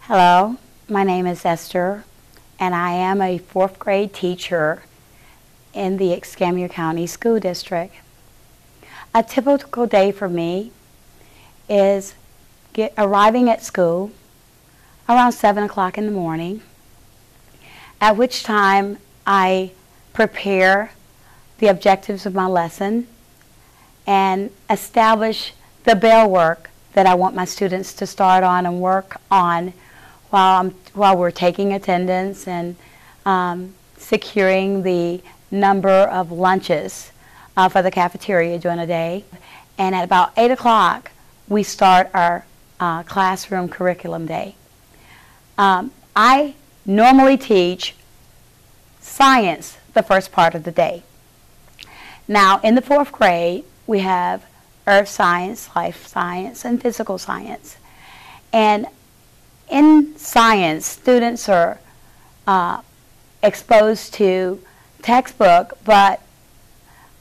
Hello, my name is Esther, and I am a fourth grade teacher in the Escambia County School District. A typical day for me is arriving at school around 7 o'clock in the morning, at which time I prepare the objectives of my lesson and establish the bell work that I want my students to start on and work on while we're taking attendance and securing the number of lunches for the cafeteria during the day. And at about 8 o'clock, we start our classroom curriculum day. I normally teach science the first part of the day. Now, in the fourth grade, we have earth science, life science, and physical science. And in science, students are exposed to textbook, but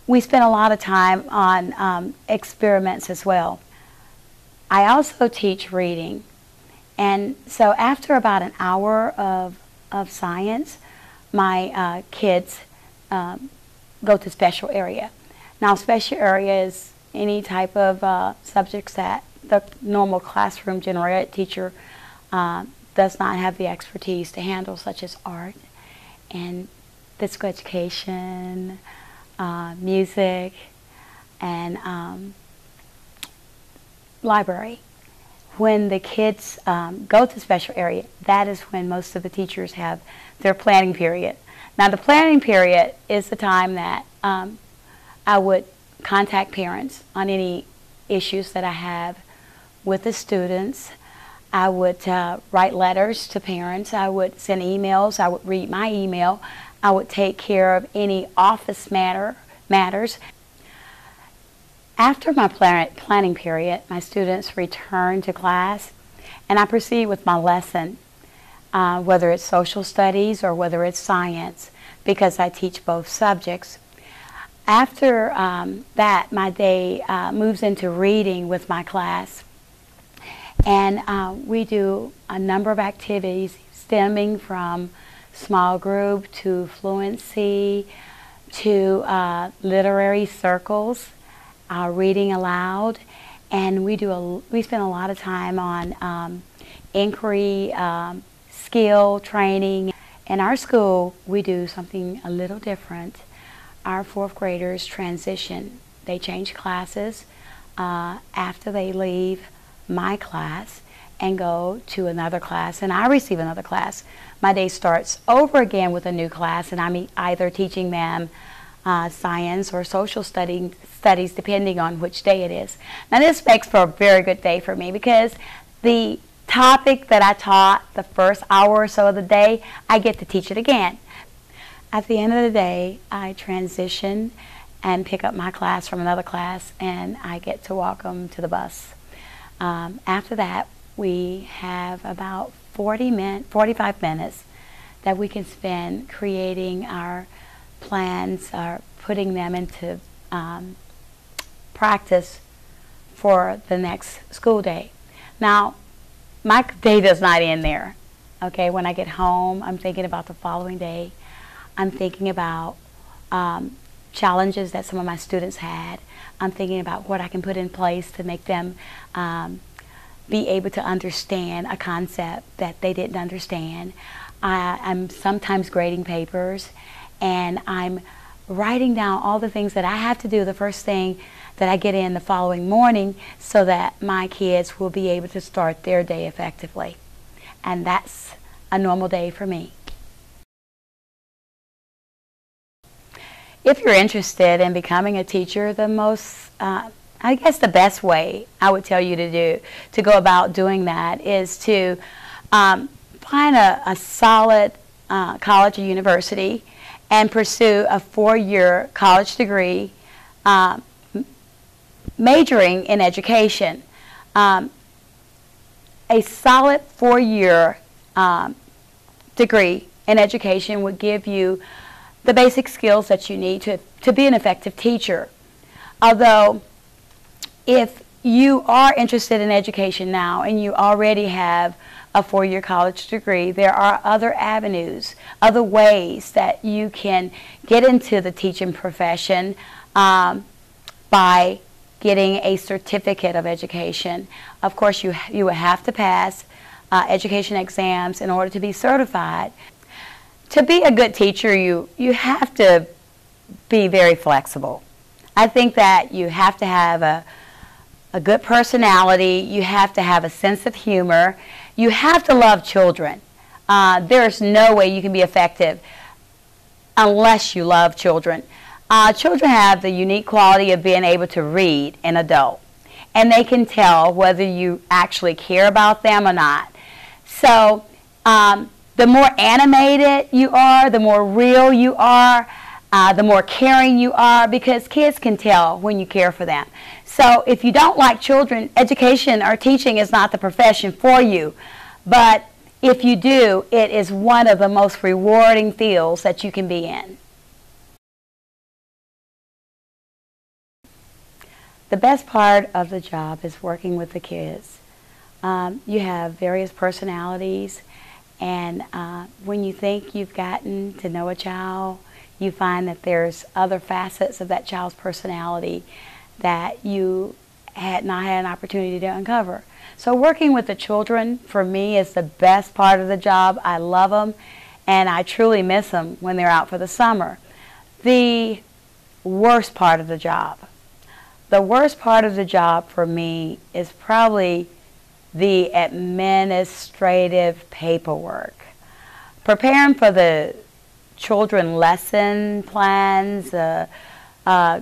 we spend a lot of time on experiments as well. I also teach reading. And so after about an hour of science, my kids go to special area. Now, special area is any type of subjects that the normal classroom general ed teacher does not have the expertise to handle, such as art and physical education, music, and library. When the kids go to special area, that is when most of the teachers have their planning period. Now, the planning period is the time that I would contact parents on any issues that I have with the students. I would write letters to parents. I would send emails. I would read my email. I would take care of any office matters. After my planning period, my students return to class, and I proceed with my lesson, whether it's social studies or whether it's science, because I teach both subjects. After that, my day moves into reading with my class, and we do a number of activities stemming from small group to fluency to literary circles, reading aloud, and we spend a lot of time on inquiry, skill training. In our school, we do something a little different. Our fourth graders transition. They change classes after they leave my class and go to another class, and I receive another class. My day starts over again with a new class, and I'm either teaching them science or social studies, depending on which day it is. Now, this makes for a very good day for me because the topic that I taught the first hour or so of the day, I get to teach it again. At the end of the day, I transition and pick up my class from another class, and I get to walk them to the bus. After that, we have about 45 minutes that we can spend creating our plans, putting them into practice for the next school day. Now, my day does not end there. Okay, when I get home, I'm thinking about the following day. I'm thinking about challenges that some of my students had. I'm thinking about what I can put in place to make them be able to understand a concept that they didn't understand. I'm sometimes grading papers, and I'm writing down all the things that I have to do the first thing that I get in the following morning so that my kids will be able to start their day effectively. And that's a normal day for me. If you're interested in becoming a teacher, I guess the best way I would tell you to go about doing that is to find a solid college or university and pursue a 4-year college degree majoring in education. A solid 4-year degree in education would give you the basic skills that you need to be an effective teacher. Although, if you are interested in education now and you already have a four-year college degree, there are other avenues, other ways that you can get into the teaching profession by getting a certificate of education. Of course, you would have to pass education exams in order to be certified. To be a good teacher, you have to be very flexible. I think that you have to have a good personality, you have to have a sense of humor, you have to love children. There's no way you can be effective unless you love children. Children have the unique quality of being able to read an adult, and they can tell whether you actually care about them or not. So the more animated you are, the more real you are, the more caring you are, because kids can tell when you care for them. So if you don't like children, education or teaching is not the profession for you. But if you do, it is one of the most rewarding fields that you can be in. The best part of the job is working with the kids. You have various personalities, and when you think you've gotten to know a child, you find that there's other facets of that child's personality that you had not had an opportunity to uncover. So working with the children, for me, is the best part of the job. I love them, and I truly miss them when they're out for the summer. The worst part of the job. The worst part of the job for me is probably the administrative paperwork. Preparing for the children lesson plans,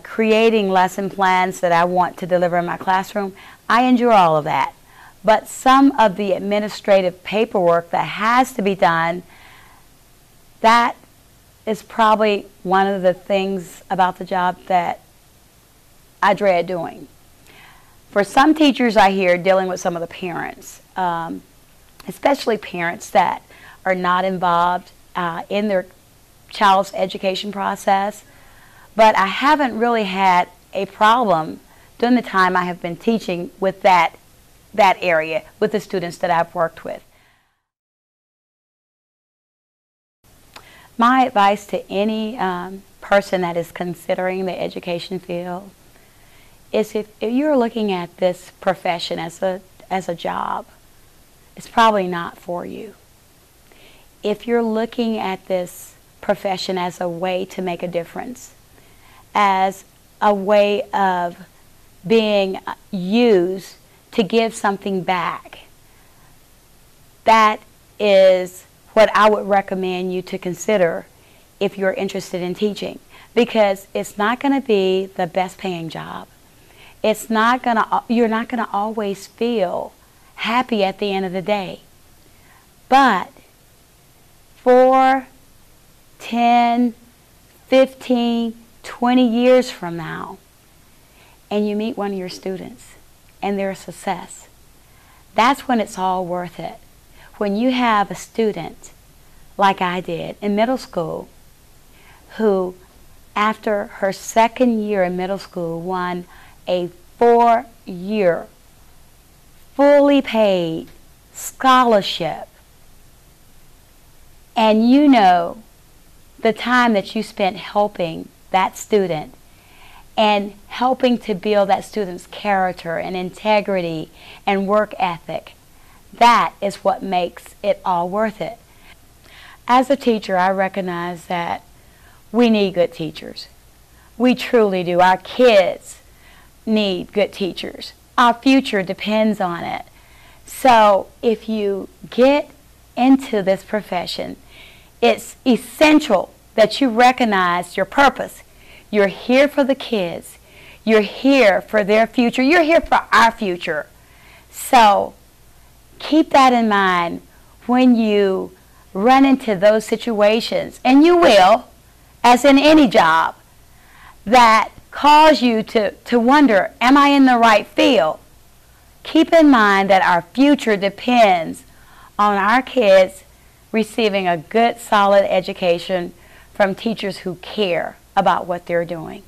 creating lesson plans that I want to deliver in my classroom, I enjoy all of that. But some of the administrative paperwork that has to be done, that is probably one of the things about the job that I dread doing. For some teachers I hear dealing with some of the parents, especially parents that are not involved in their child's education process, but I haven't really had a problem during the time I have been teaching with that area, with the students that I've worked with. My advice to any person that is considering the education field is if you're looking at this profession as a job, it's probably not for you. If you're looking at this profession as a way to make a difference, as a way of being used to give something back, that is what I would recommend you to consider if you're interested in teaching, because it's not going to be the best paying job. It's not going to, you're not going to always feel happy at the end of the day. But 4, 10, 15, 20 years from now, and you meet one of your students and they're a success, that's when it's all worth it. When you have a student, like I did in middle school, who after her second year in middle school won a 4-year fully paid scholarship, and you know the time that you spent helping that student and helping to build that student's character and integrity and work ethic, that is what makes it all worth it. As a teacher, I recognize that we need good teachers. We truly do. Our kids need good teachers. Our future depends on it. So if you get into this profession, it's essential that you recognize your purpose. You're here for the kids. You're here for their future. You're here for our future. So keep that in mind when you run into those situations, and you will, as in any job, that cause you to wonder, am I in the right field? Keep in mind that our future depends on our kids receiving a good, solid education from teachers who care about what they're doing.